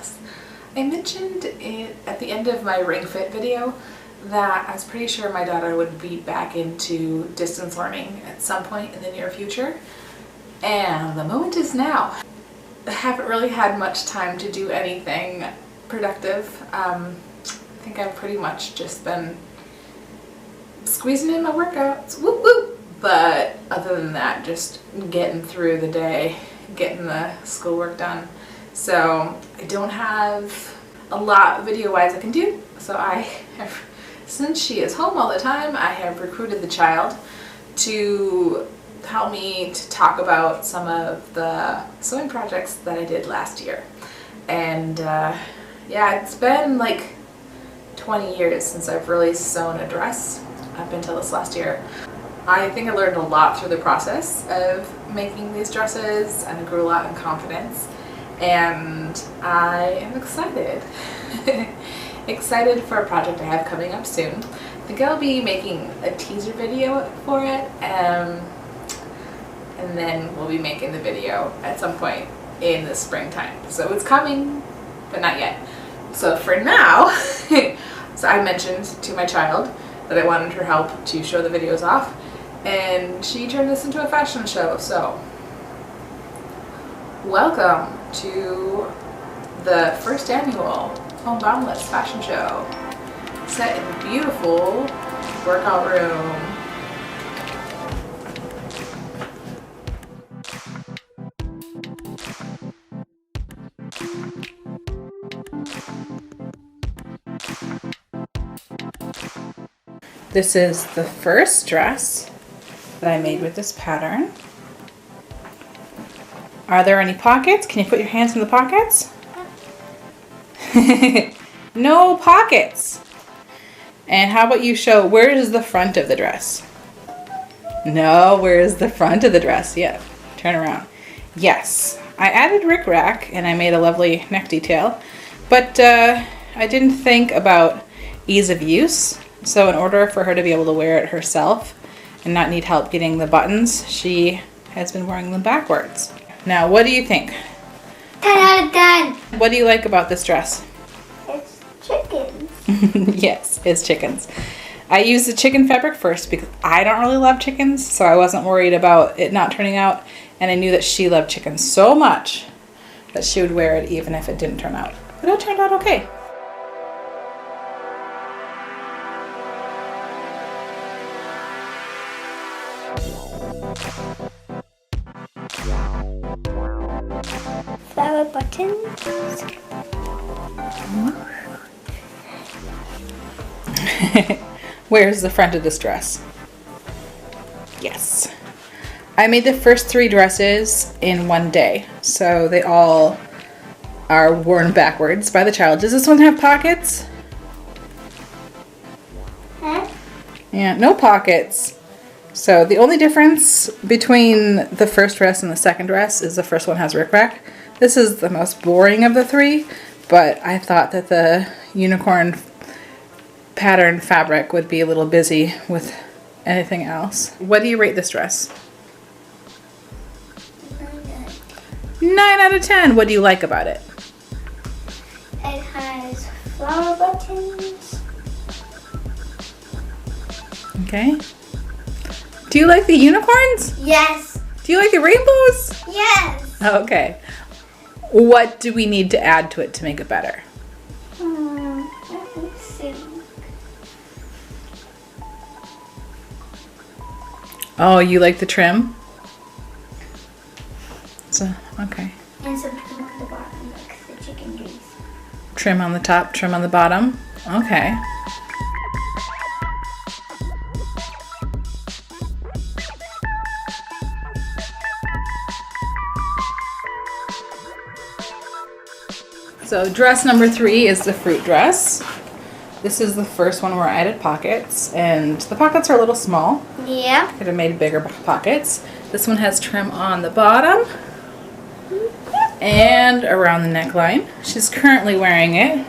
dress. I mentioned it at the end of my ring fit video that I was pretty sure my daughter would be back into distance learning at some point in the near future, and the moment is now. I haven't really had much time to do anything productive. I think I've pretty much just been squeezing in my workouts, whoop whoop, but other than that, just getting through the day, getting the schoolwork done. So I don't have a lot video-wise I can do, so I have, since she is home all the time, I have recruited the child to help me to talk about some of the sewing projects that I did last year. And yeah, it's been like 20 years since I've really sewn a dress up until this last year. I think I learned a lot through the process of making these dresses, and I grew a lot in confidence, and I am excited. Excited for a project I have coming up soon. I think I'll be making a teaser video for it, and then we'll be making the video at some point in the springtime. So it's coming, but not yet. So for now, so I mentioned to my child that I wanted her help to show the videos off, and she turned this into a fashion show. So welcome to the first annual Home Boundless fashion show, set in a beautiful workout room. This is the first dress that I made with this pattern. Are there any pockets? Can you put your hands in the pockets? No pockets. And how about you show, where is the front of the dress? No, where is the front of the dress? Yeah, turn around. Yes, I added rickrack and I made a lovely neck detail, but I didn't think about ease of use. So in order for her to be able to wear it herself and not need help getting the buttons, she has been wearing them backwards. Now, what do you think? 10 out of 10. What do you like about this dress? It's chickens. Yes, it's chickens. I used the chicken fabric first because I don't really love chickens, so I wasn't worried about it not turning out, and I knew that she loved chickens so much that she would wear it even if it didn't turn out. But it turned out okay. Flower buttons. Where's the front of this dress? Yes. I made the first 3 dresses in one day, so they all are worn backwards by the child. Does this one have pockets? Huh? Yeah, no pockets. So the only difference between the first dress and the second dress is the first one has rickrack. This is the most boring of the 3, but I thought that the unicorn pattern fabric would be a little busy with anything else. What do you rate this dress? 9 out of 10. What do you like about it? It has flower buttons. Okay. Do you like the unicorns? Yes. Do you like the rainbows? Yes. Okay. What do we need to add to it to make it better? Let me see. Oh, you like the trim? So, okay. And some trim on the bottom, like the chicken grease. Trim on the top, trim on the bottom. Okay. So dress number 3 is the fruit dress. This is the first one where I added pockets, and the pockets are a little small. Yeah. Could have made bigger pockets. This one has trim on the bottom and around the neckline. She's currently wearing it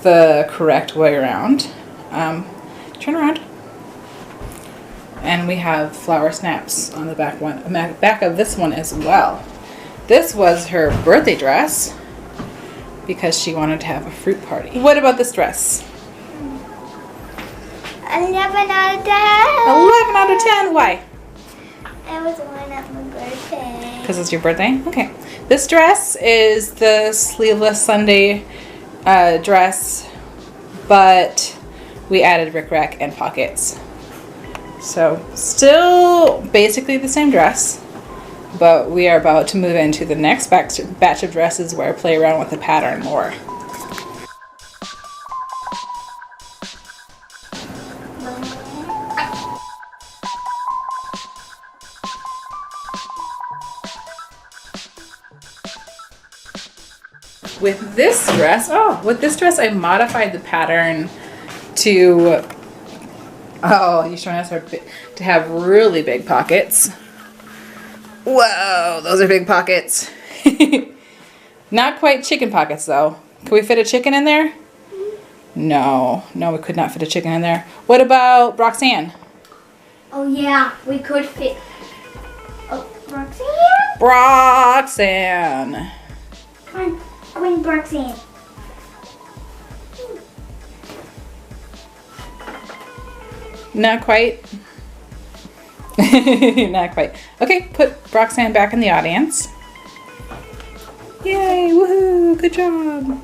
the correct way around. Turn around. And we have flower snaps on the back of this one as well. This was her birthday dress, because she wanted to have a fruit party. What about this dress? 11 out of 10. 11 out of 10. Why? I was one at my birthday. Because it's your birthday? Okay. This dress is the sleeveless Sunday dress, but we added rickrack and pockets. So still basically the same dress, but we are about to move into the next batch of dresses where I play around with the pattern more. With this dress, I modified the pattern to, you're showing us to have really big pockets. Whoa, those are big pockets. Not quite chicken pockets though. Can we fit a chicken in there? No, we could not fit a chicken in there. What about Roxanne? Oh yeah, we could fit. Oh, Roxanne. Come on, Queen Roxanne. Not quite. Not quite. Okay, put Roxanne back in the audience. Yay, woohoo, good job.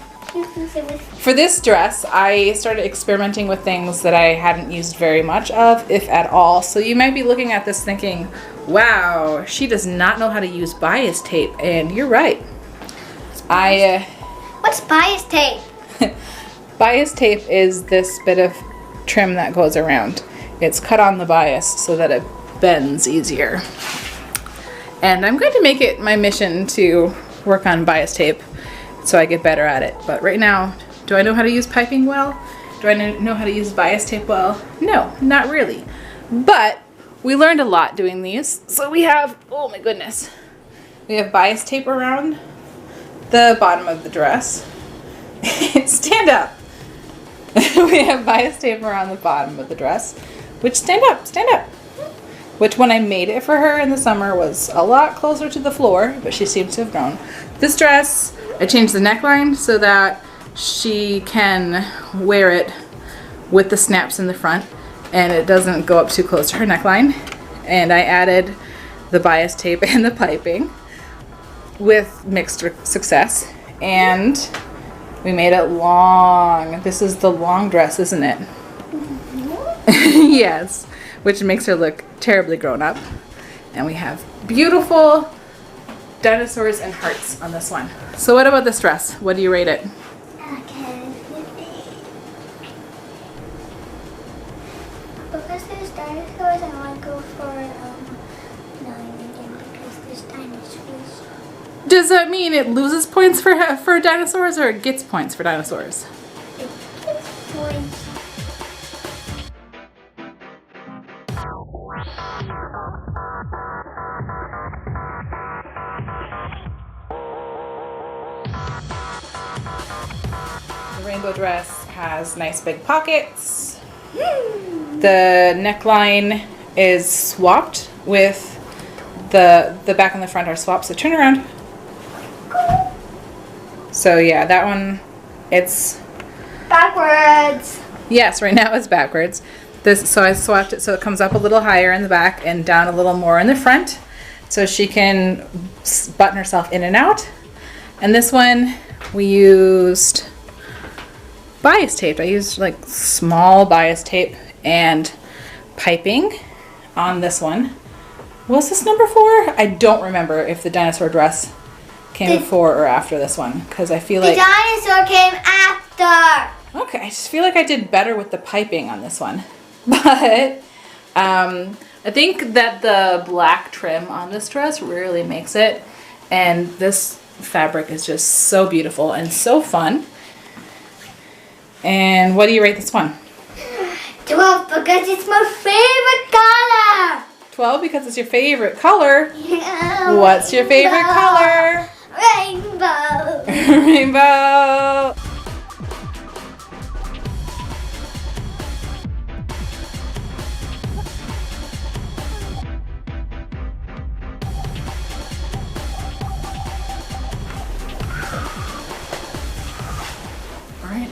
For this dress, I started experimenting with things that I hadn't used very much of, if at all. So you might be looking at this thinking, wow, she does not know how to use bias tape. And you're right. What's bias tape? Bias tape is this bit of trim that goes around. It's cut on the bias so that it bends easier. And I'm going to make it my mission to work on bias tape so I get better at it. But right now, do I know how to use piping well? Do I know how to use bias tape well? No, not really. But we learned a lot doing these. So we have, oh my goodness, we have bias tape around the bottom of the dress. Stand up. We have bias tape around the bottom of the dress, which stand up, which when I made it for her in the summer was a lot closer to the floor, but she seems to have grown. This dress, I changed the neckline so that she can wear it with the snaps in the front and it doesn't go up too close to her neckline. And I added the bias tape and the piping with mixed success. And we made it long. This is the long dress, isn't it? Yes, which makes her look terribly grown up. And we have beautiful dinosaurs and hearts on this one. So what about this dress? What do you rate it? Okay. Because there's dinosaurs, I want to go for 9 again because there's dinosaurs. Does that mean it loses points for dinosaurs or it gets points for dinosaurs? It gets points. The rainbow dress has nice big pockets. The neckline is swapped with the back and the front are swapped, so turn around. So yeah, that one, it's Backwards. yes, right now it's backwards. So I swapped it so it comes up a little higher in the back and down a little more in the front, so she can button herself in and out. And this one we used bias tape. I used like small bias tape and piping on this one. Was this number 4? I don't remember if the dinosaur dress came before or after this one, because I feel like the dinosaur came after. okay, I just feel like I did better with the piping on this one. But I think that the black trim on this dress really makes it, and this fabric is just so beautiful and so fun. And what do you rate this one? 12 because it's my favorite color. 12 because it's your favorite color. Yeah, What's your favorite color? Rainbow. Rainbow.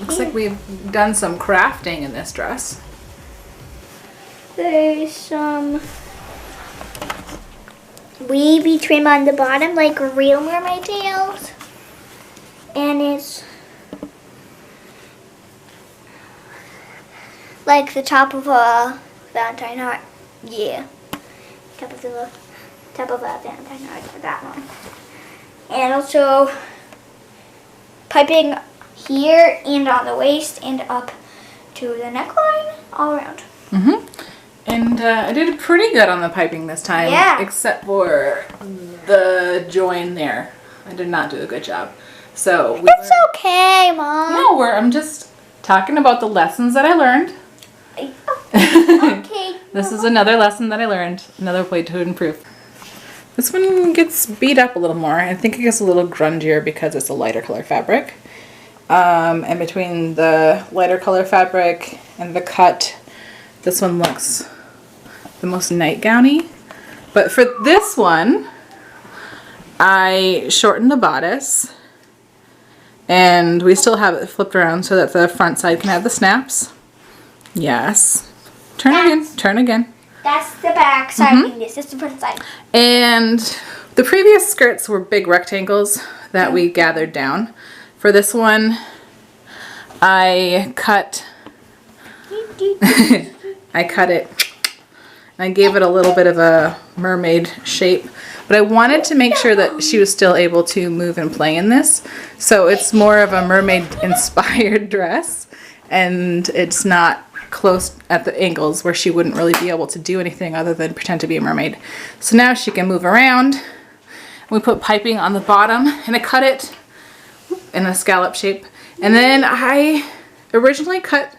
Looks like we've done some crafting in this dress. There's some wavy trim on the bottom, like real mermaid tails. And it's like the top of a Valentine heart. Yeah. Top of a Valentine heart for that one. And also piping here and on the waist and up to the neckline, all around. And I did pretty good on the piping this time, except for the join there. I did not do a good job. So it's okay, Mom. No, I'm just talking about the lessons that I learned. Okay. This is another lesson that I learned, another way to improve. This one gets beat up a little more. I think it gets a little grungier because it's a lighter color fabric. And between the lighter color fabric and the cut, this one looks the most nightgowny. But for this one, I shortened the bodice, and we still have it flipped around so that the front side can have the snaps. Yes. Turn again. Turn again. That's the back side. This is the front side. And the previous skirts were big rectangles that we gathered down. For this one, I cut it. I gave it a little bit of a mermaid shape, but I wanted to make sure that she was still able to move and play in this. So it's more of a mermaid inspired dress, and it's not close at the ankles where she wouldn't really be able to do anything other than pretend to be a mermaid. So now she can move around. We put piping on the bottom, and I cut it in a scallop shape. And then I originally cut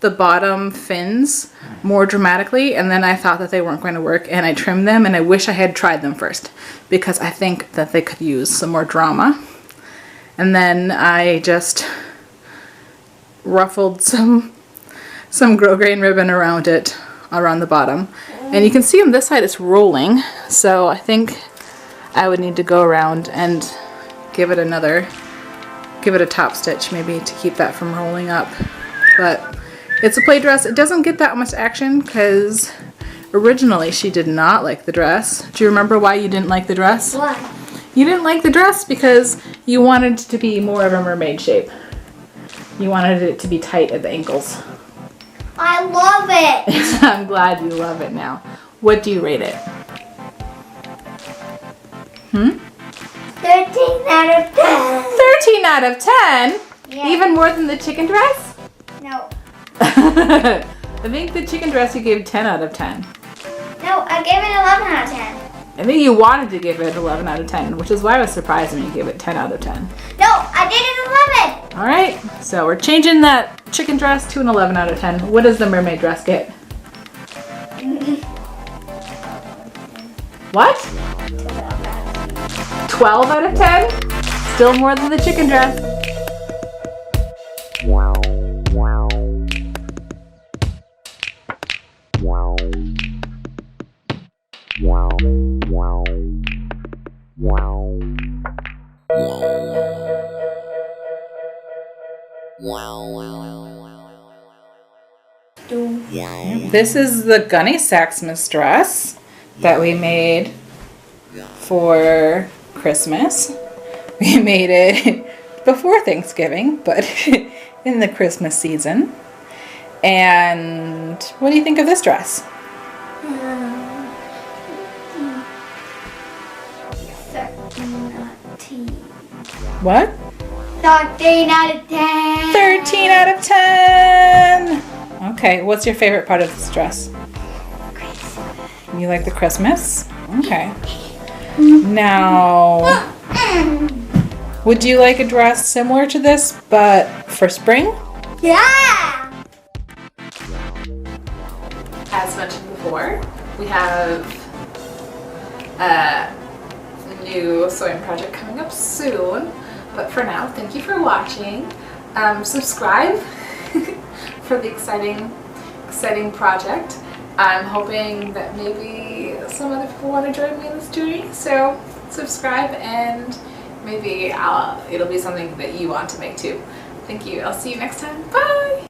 the bottom fins more dramatically, and then I thought that they weren't going to work, and I trimmed them, and I wish I had tried them first because I think that they could use some more drama. And then I just ruffled some grosgrain ribbon around it, around the bottom. And you can see on this side it's rolling, so I think I would need to go around and give it a top stitch maybe to keep that from rolling up. But it's a play dress. It doesn't get that much action because originally she did not like the dress. Do you remember why you didn't like the dress? Why? You didn't like the dress because you wanted it to be more of a mermaid shape. You wanted it to be tight at the ankles. I love it. I'm glad you love it now. What do you rate it? 13 out of 10. 13 out of 10? Yeah. Even more than the chicken dress? No. I think the chicken dress you gave 10 out of 10. No, I gave it 11 out of 10. I think you wanted to give it 11 out of 10, which is why I was surprised when you gave it 10 out of 10. No, I did it 11. All right, so we're changing that chicken dress to an 11 out of 10. What does the mermaid dress get? What? 12 out of 10? Still more than the chicken dress. This is the GunneSaxMas Dress that we made for Christmas. We made it before Thanksgiving, but in the Christmas season. And what do you think of this dress? 13 out of 10. What? 13 out of 10. 13 out of 10! Okay, what's your favorite part of this dress? You like the Christmas? Okay. Now, would you like a dress similar to this, but for spring? Yeah! As mentioned before, we have a new sewing project coming up soon. But for now, thank you for watching. Subscribe for the exciting project. I'm hoping that maybe some other people want to join me in this journey. So subscribe, and maybe it'll be something that you want to make too. Thank you. I'll see you next time. Bye!